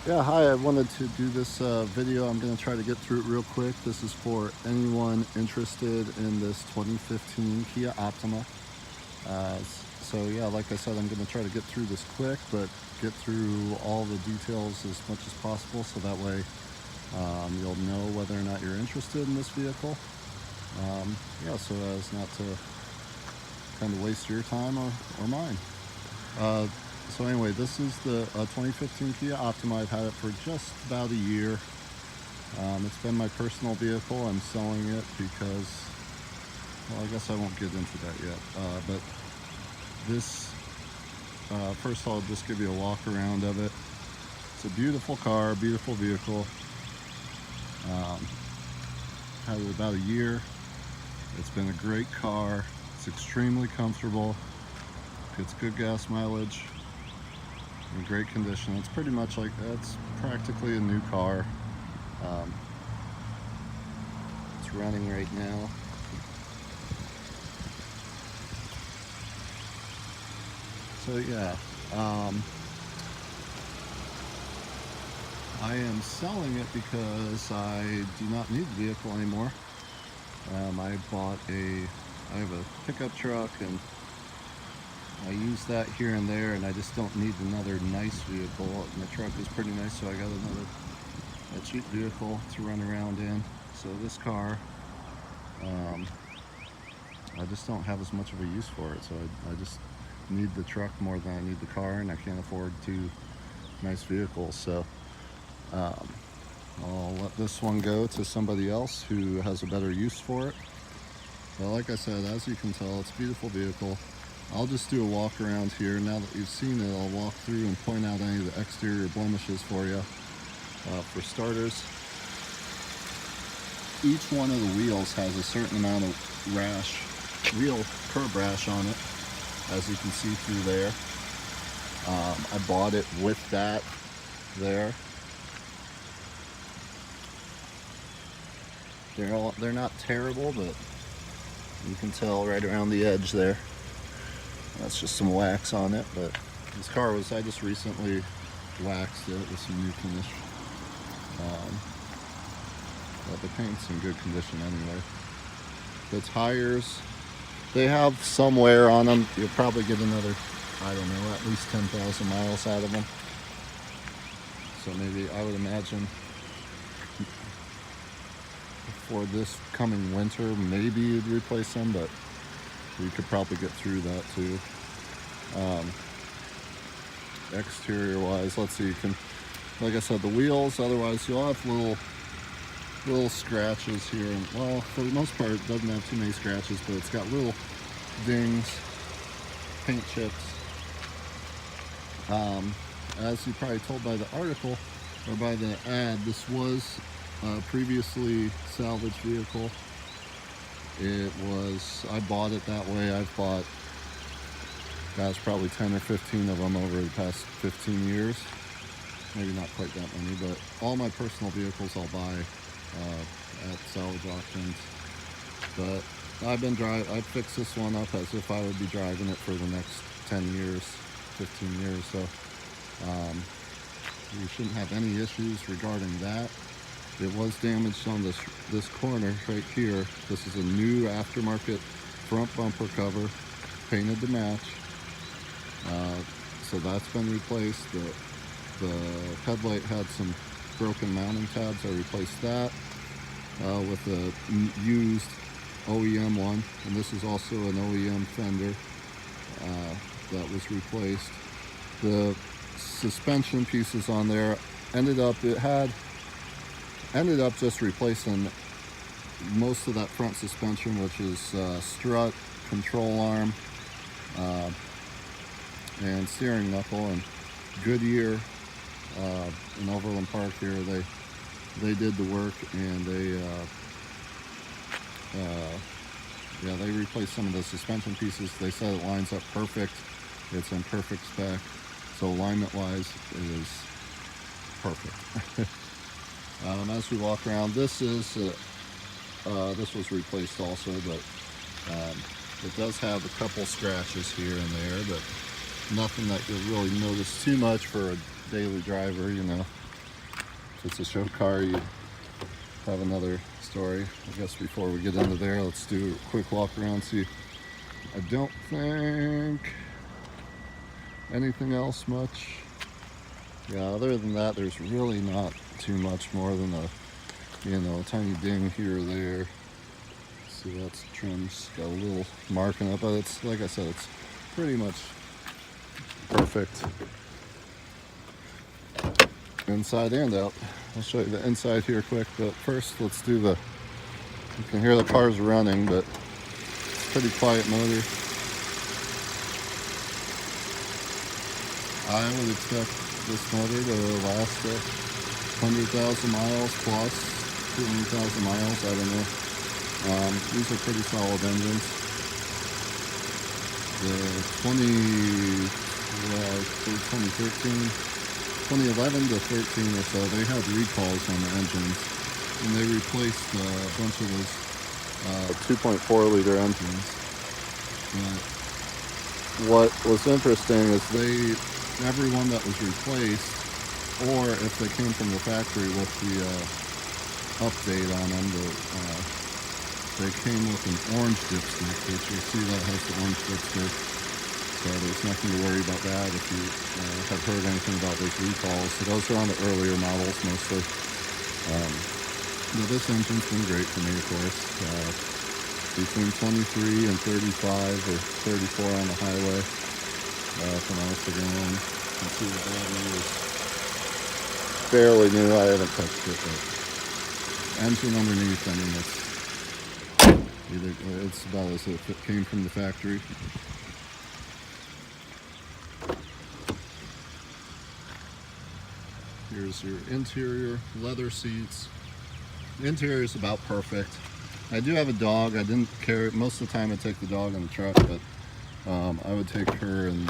Yeah, hi, I wanted to do this video. I'm going to try to get through it real quick. This is for anyone interested in this 2015 Kia Optima. So yeah, like I said, I'm going to try to get through this quick, but get through all the details as much as possible so that way you'll know whether or not you're interested in this vehicle. Yeah, so as not to kind of waste your time or mine. So anyway, this is the 2015 Kia Optima. I've had it for just about a year. It's been my personal vehicle. I'm selling it because, well, I guess I won't get into that yet. But this, first I'll just give you a walk around of it. It's a beautiful car, beautiful vehicle. Had it about a year. It's been a great car. It's extremely comfortable. Gets good gas mileage. In great condition. It's pretty much like, it's practically a new car. It's running right now. So yeah, I am selling it because I do not need the vehicle anymore. I have a pickup truck and I use that here and there, and I just don't need another nice vehicle. My truck is pretty nice, so I got a cheap vehicle to run around in. So this car, I just don't have as much of a use for it. So I just need the truck more than I need the car, and I can't afford two nice vehicles. So I'll let this one go to somebody else who has a better use for it. But like I said, as you can tell, it's a beautiful vehicle. I'll just do a walk around here. Now that you've seen it, I'll walk through and point out any of the exterior blemishes for you. For starters, each one of the wheels has a certain amount of wheel curb rash on it, as you can see through there. I bought it with that there. They're not terrible, but you can tell right around the edge there. That's just some wax on it, but this car I just recently waxed it with some new finish. But the paint's in good condition anyway. The tires, they have some wear on them. You'll probably get another, I don't know, at least 10,000 miles out of them. So maybe, I would imagine, for this coming winter, maybe you'd replace them, but you could probably get through that too. Exterior wise, let's see, you can, like I said, the wheels, otherwise you'll have little scratches here, and well, for the most part it doesn't have too many scratches, but it's got little dings, paint chips. As you probably told by the article or by the ad, this was a previously salvaged vehicle. I bought it that way. I've bought, gosh, probably 10 or 15 of them over the past 15 years. Maybe not quite that many, but all my personal vehicles I'll buy at salvage auctions. But I fixed this one up as if I would be driving it for the next 10 years, 15 years. So you shouldn't have any issues regarding that. It was damaged on this corner right here. This is a new aftermarket front bumper cover, painted to match. So that's been replaced. The headlight had some broken mounting tabs. I replaced that with a used OEM one, and this is also an OEM fender that was replaced. The suspension pieces on there ended up just replacing most of that front suspension, which is strut, control arm, and steering knuckle. And Goodyear in Overland Park here, they did the work, and they replaced some of the suspension pieces. They said it lines up perfect. It's in perfect spec, so alignment wise it is perfect. As we walk around, this was replaced also, but it does have a couple scratches here and there, but nothing that you'll really notice too much for a daily driver, you know. If it's a show car, you have another story. I guess before we get into there, let's do a quick walk around, see. I don't think anything else much. Yeah, other than that, there's really not too much more than a, you know, a tiny ding here or there. See, that's trim's got a little marking up, but it's, like I said, it's pretty much perfect inside and out. I'll show you the inside here quick, but first let's do the, you can hear the car's running, but it's a pretty quiet motor. I would expect this motor to last 100,000 miles plus, 200,000 miles, I don't know. These are pretty solid engines. The 2011 to 13 or so, they had recalls on the engines, and they replaced a bunch of those 2.4 liter engines. But what was interesting is everyone that was replaced, or if they came from the factory with the update on them, they came with an orange dipstick, which you'll see that has the orange dipstick. So there's nothing to worry about that if you have heard anything about those recalls. So those are on the earlier models mostly. But this engine's been great for me, of course. Between 23 and 35 or 34 on the highway. From I was going, you can see the battery is fairly new. I haven't touched it, but engine underneath, I mean, it's about as if it came from the factory. Here's your interior, leather seats. The interior is about perfect. I do have a dog. I didn't carry, most of the time I take the dog in the truck, but I would take her in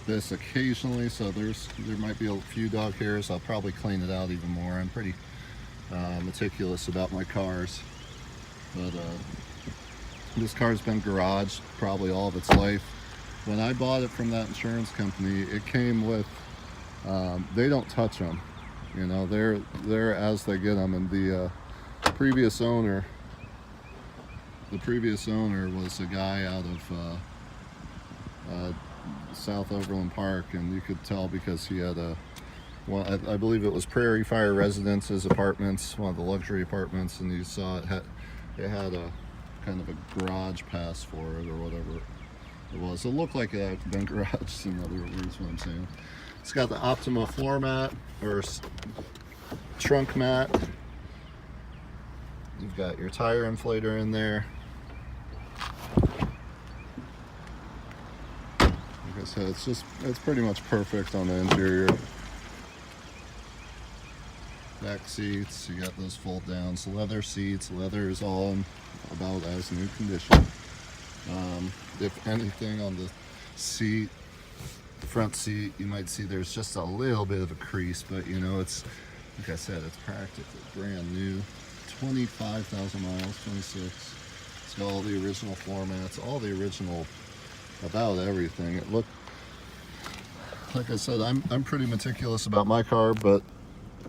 this occasionally, so there might be a few dog hairs. I'll probably clean it out even more. I'm pretty meticulous about my cars. But this car's been garaged probably all of its life. When I bought it from that insurance company, it came with, they don't touch them. You know, they're as they get them. And the previous owner was a guy out of South Overland Park, and you could tell because he had I believe it was Prairie Fire Residences apartments, one of the luxury apartments, and you saw it had a kind of a garage pass for it or whatever it was. It looked like it had been garaged, in other words, what I'm saying. It's got the Optima floor mat or trunk mat. You've got your tire inflator in there. Like I said, it's pretty much perfect on the interior. Back seats, you got those fold downs, leather seats. Leather is all in about as new condition. If anything on the seat, the front seat, you might see there's just a little bit of a crease, but you know, it's, like I said, it's practically brand new. 25,000 miles, 26. It's got all the original floor mats, all the original, about everything. It looked, like I said, I'm pretty meticulous about my cars, but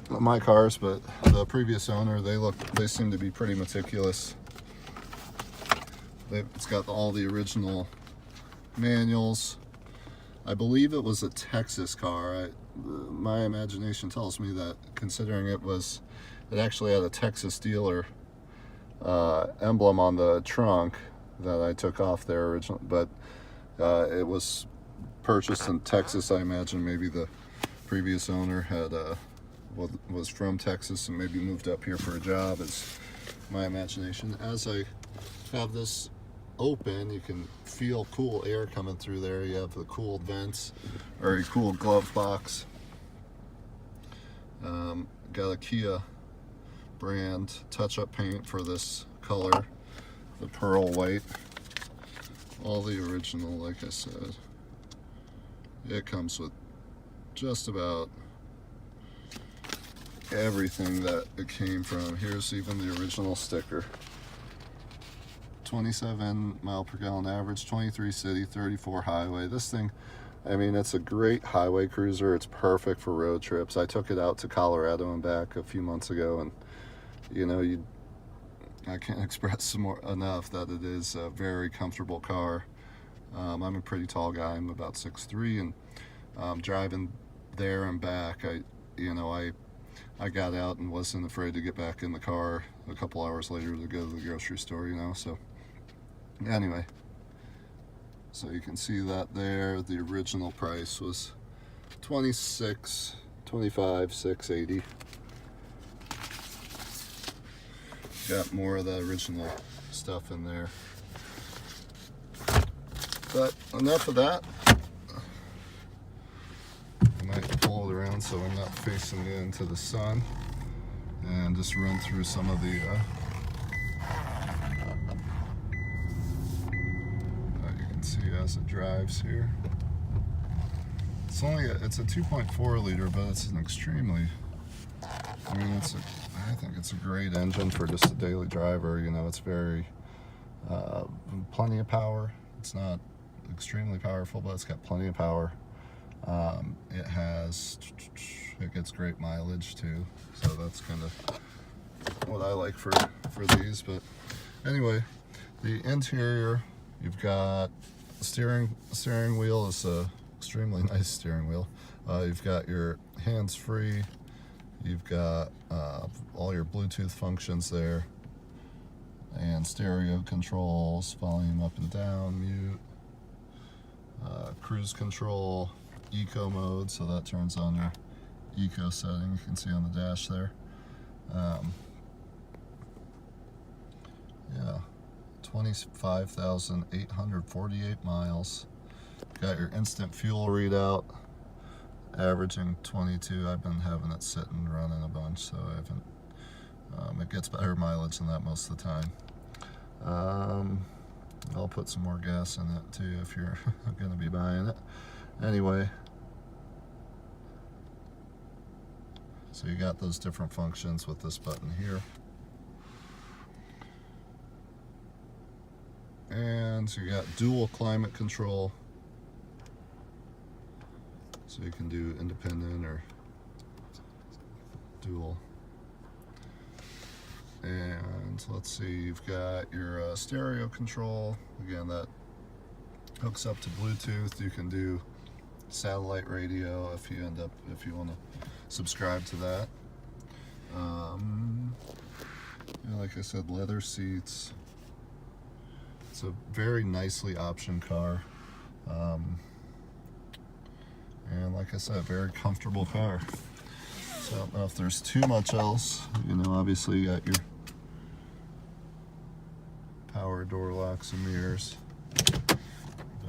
the previous owner, they seem to be pretty meticulous. It's got all the original manuals. I believe it was a Texas car. My imagination tells me that, considering it actually had a Texas dealer emblem on the trunk that I took off there originally, but it was purchased in Texas. I imagine maybe the previous owner had was from Texas and maybe moved up here for a job. It's my imagination. As I have this open, you can feel cool air coming through there. You have the cooled vents, very cool glove box. Got a Kia brand touch-up paint for this color, the pearl white. All the original, like I said. It comes with just about everything that it came from. Here's even the original sticker. 27 mile per gallon average, 23 city, 34 highway. This thing, I mean, it's a great highway cruiser. It's perfect for road trips. I took it out to Colorado and back a few months ago, and you know, I can't express enough that it is a very comfortable car. I'm a pretty tall guy. I'm about 6'3", and driving there and back, I got out and wasn't afraid to get back in the car a couple hours later to go to the grocery store, So anyway, so you can see that there. The original price was $26,680. Got more of the original stuff in there. But enough of that. I might pull it around so I'm not facing it into the sun, and just run through some of the you can see as it drives here. It's a 2.4 liter, but it's an extremely, I think it's a great engine for just a daily driver. It's very plenty of power. It's not extremely powerful, but it's got plenty of power. It gets great mileage too, so that's kind of what I like for these. But anyway, the interior, you've got steering wheel is a extremely nice steering wheel. You've got your hands-free. You've got all your Bluetooth functions there, and stereo controls, volume up and down, mute, cruise control, eco mode, so that turns on your eco setting. You can see on the dash there. Yeah, 25,848 miles. Got your instant fuel readout, averaging 22. I've been having it sitting running a bunch, so I haven't. It gets better mileage than that most of the time. I'll put some more gas in it too if you're going to be buying it. Anyway, so you got those different functions with this button here. And so you got dual climate control. So you can do independent or dual. And let's see, you've got your stereo control. Again, that hooks up to Bluetooth. You can do satellite radio if you want to subscribe to that. Like I said, leather seats. It's a very nicely optioned car. And like I said, very comfortable car. So I don't know if there's too much else. Obviously you got your power door locks and mirrors.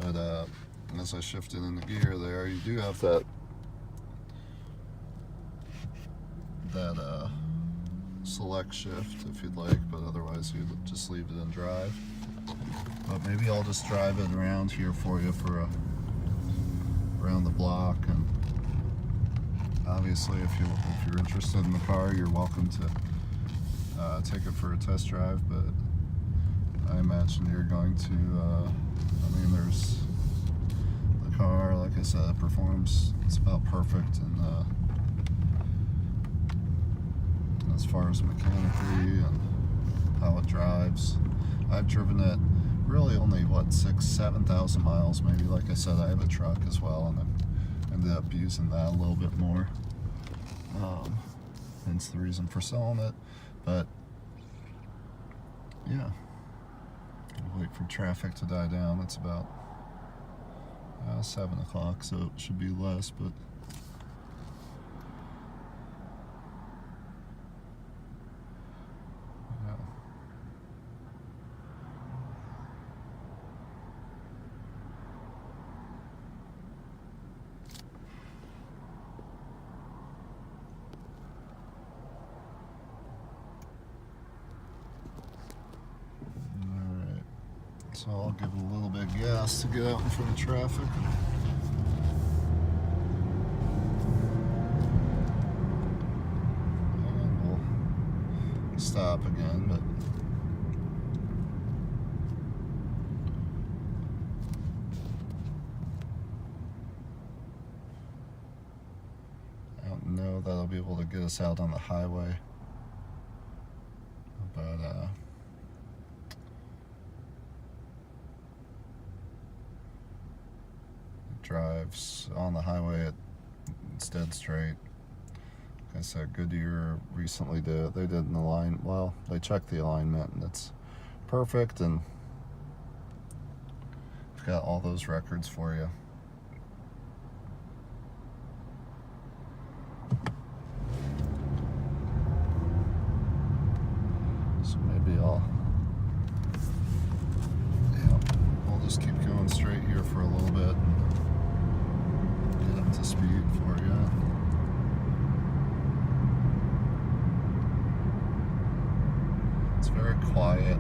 But as I shifted into gear there, you do have that select shift if you'd like, but otherwise you'd just leave it in drive. But maybe I'll just drive it around here for you around the block. And obviously if you're interested in the car, you're welcome to take it for a test drive. But I imagine you're going to there's the car, like I said, performs, it's about perfect, and as far as mechanically and how it drives. I've driven it really only 6,000-7,000 miles maybe. Like I said, I have a truck as well, and I ended up using that a little bit more, hence the reason for selling it. But yeah, I'll wait for traffic to die down. It's about 7 o'clock, so it should be less, but so I'll give it a little bit of gas to get out in front of traffic. And we'll stop again, but know that'll be able to get us out on the highway. But it drives on the highway, it's dead straight. Like I said, Goodyear recently they did an alignment. Well, they checked the alignment and it's perfect, and I've got all those records for you. So maybe I'll just keep going straight here for a little bit and get up to speed for you. It's very quiet.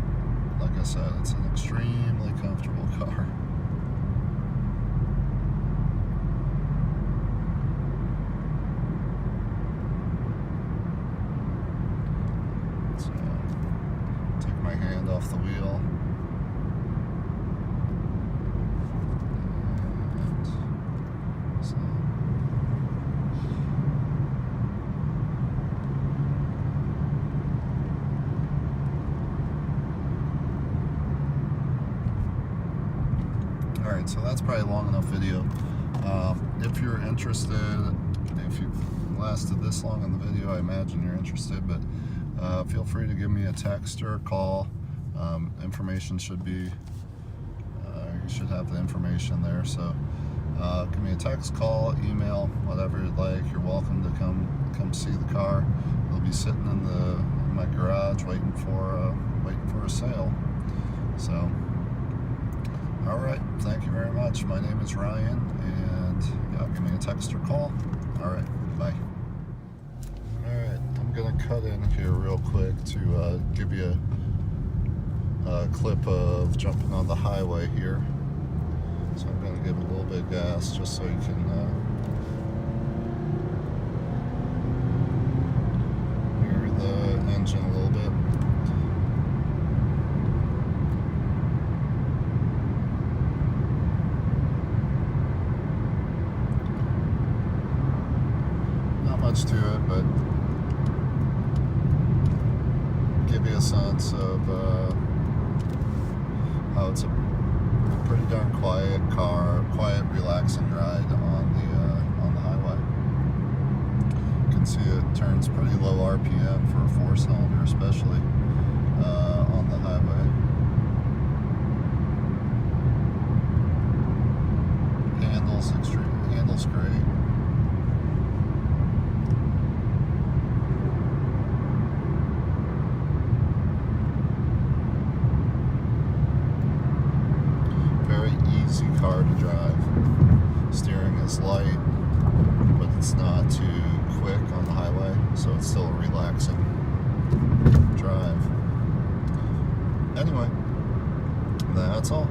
Like I said, it's an extremely comfortable car. So, take my hand off the wheel. Alright, so that's probably a long enough video. If you're interested, if you've lasted this long in the video, I imagine you're interested, but feel free to give me a text or a call. Information should be, you should have the information there, so give me a text, call, email, whatever you'd like. You're welcome to come see the car. It'll be sitting in my garage waiting for a sale. So, all right, thank you very much. My name is Ryan, and yeah, give me a text or call. All right, bye. All right, I'm gonna cut in here real quick to give you a clip of jumping on the highway here. So I'm gonna give a little bit of gas just so you can hear the engine a little bit. Much to it, but give you a sense of how it's a pretty darn quiet car, quiet, relaxing ride on the highway. You can see it turns pretty low RPM for a 4-cylinder, especially on the highway. Handles great. Easy car to drive. Steering is light, but it's not too quick on the highway, so it's still a relaxing drive. Anyway, that's all.